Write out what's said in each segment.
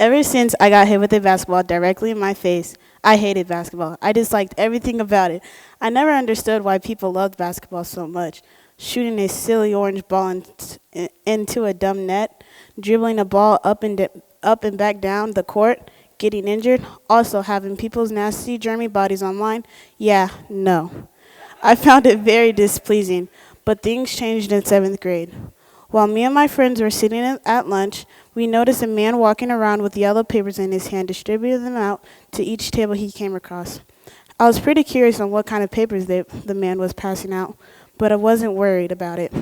Ever since I got hit with a basketball directly in my face, I hated basketball. I disliked everything about it. I never understood why people loved basketball so much. Shooting a silly orange ball into a dumb net, dribbling a ball up and back down the court, getting injured, also having people's nasty, germy bodies online. Yeah, no. I found it very displeasing, but things changed in seventh grade. While me and my friends were sitting at lunch, we noticed a man walking around with yellow papers in his hand, distributing them out to each table he came across. I was pretty curious on what kind of papers the man was passing out, but I wasn't worried about it.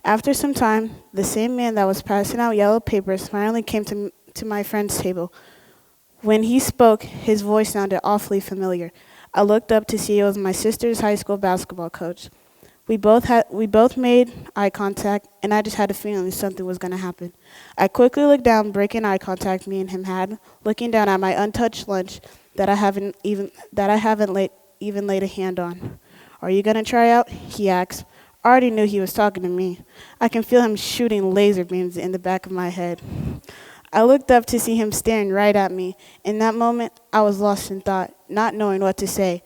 After some time, the same man that was passing out yellow papers finally came to my friend's table. When he spoke, his voice sounded awfully familiar. I looked up to see it was my sister's high school basketball coach. We both made eye contact, and I just had a feeling something was going to happen. I quickly looked down, breaking eye contact me and him had, looking down at my untouched lunch that I haven't even laid a hand on. "Are you going to try out?" he asked. I already knew he was talking to me. I can feel him shooting laser beams in the back of my head. I looked up to see him staring right at me. In that moment, I was lost in thought, not knowing what to say,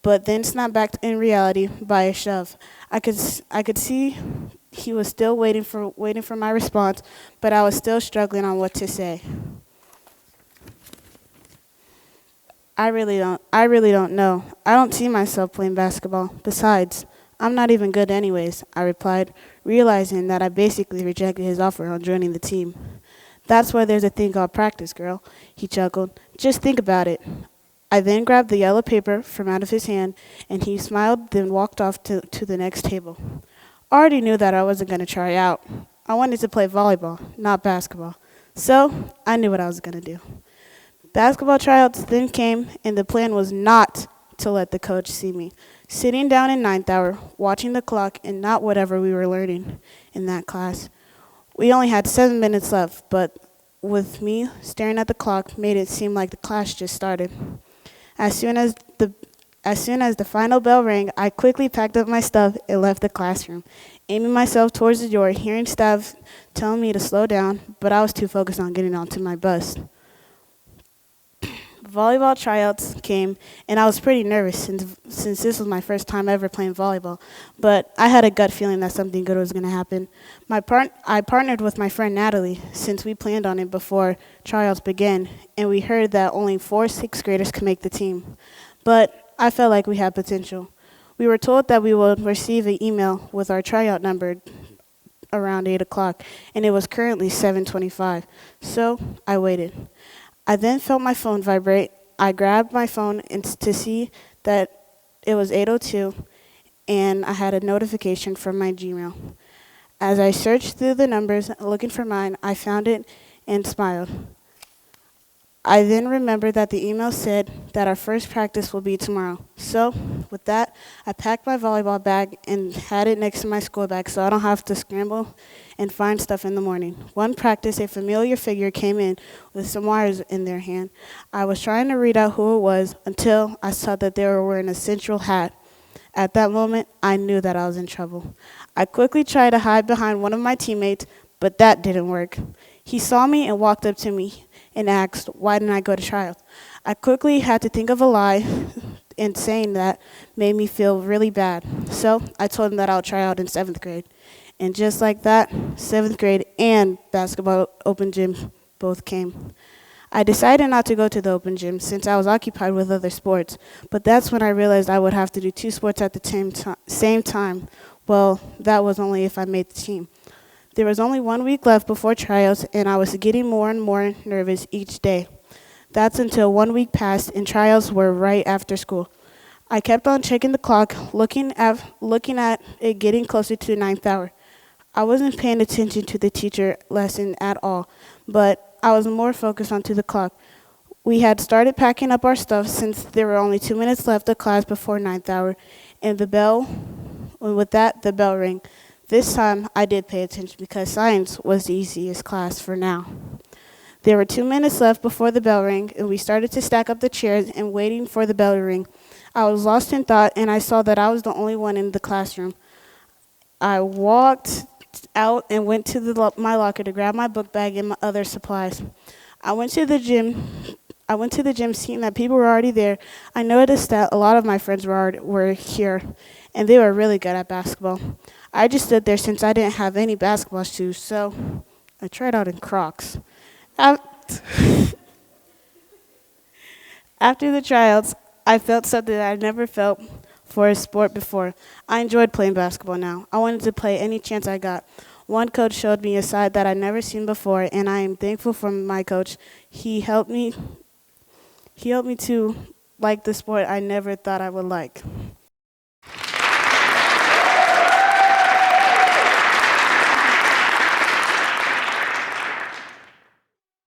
but then snapped back in reality by a shove. I could see he was still waiting for my response, but I was still struggling on what to say. I really don't know. I don't see myself playing basketball. Besides, I'm not even good anyways, I replied, realizing that I basically rejected his offer on joining the team. "That's why there's a thing called practice, girl," he chuckled. "Just think about it." I then grabbed the yellow paper from out of his hand, and he smiled, then walked off to the next table. I already knew that I wasn't going to try out. I wanted to play volleyball, not basketball. So I knew what I was going to do. Basketball tryouts then came, and the plan was not to let the coach see me. Sitting down in ninth hour, watching the clock, and not whatever we were learning in that class. We only had 7 minutes left, but with me staring at the clock made it seem like the class just started. As soon as the final bell rang, I quickly packed up my stuff and left the classroom, aiming myself towards the door, hearing staff telling me to slow down, but I was too focused on getting onto my bus. Volleyball tryouts came, and I was pretty nervous since this was my first time ever playing volleyball, but I had a gut feeling that something good was going to happen. I partnered with my friend Natalie since we planned on it before tryouts began, and we heard that only 4 sixth graders could make the team. But I felt like we had potential. We were told that we would receive an email with our tryout number around 8 o'clock, and it was currently 7:25, so I waited. I then felt my phone vibrate. I grabbed my phone to see that it was 8:02, and I had a notification from my Gmail. As I searched through the numbers looking for mine, I found it and smiled. I then remembered that the email said that our first practice will be tomorrow. So, with that, I packed my volleyball bag and had it next to my school bag so I don't have to scramble and find stuff in the morning. One practice, a familiar figure came in with some wires in their hand. I was trying to read out who it was until I saw that they were wearing a central hat. At that moment, I knew that I was in trouble. I quickly tried to hide behind one of my teammates, but that didn't work. He saw me and walked up to me and asked, why didn't I go to tryouts? I quickly had to think of a lie, and saying that made me feel really bad. So I told him that I'll try out in 7th grade. And just like that, 7th grade and basketball open gym both came. I decided not to go to the open gym since I was occupied with other sports, but that's when I realized I would have to do 2 sports at the same time. Well, that was only if I made the team. There was only 1 week left before tryouts, and I was getting more and more nervous each day. That's until 1 week passed and tryouts were right after school. I kept on checking the clock, looking at it getting closer to the 9th hour. I wasn't paying attention to the teacher lesson at all, but I was more focused onto the clock. We had started packing up our stuff since there were only 2 minutes left of class before 9th hour, and the bell rang. This time, I did pay attention because science was the easiest class for now. There were 2 minutes left before the bell rang, and we started to stack up the chairs and waiting for the bell to ring. I was lost in thought, and I saw that I was the only one in the classroom. I walked out and went to my locker to grab my book bag and my other supplies. I went to the gym. I went to the gym seeing that people were already there. I noticed that a lot of my friends were here, and they were really good at basketball. I just stood there since I didn't have any basketball shoes, so I tried out in Crocs. Af- After the tryouts, I felt something that I never felt for a sport before. I enjoyed playing basketball now. I wanted to play any chance I got. One coach showed me a side that I'd never seen before, and I am thankful for my coach. He helped me to like the sport I never thought I would like.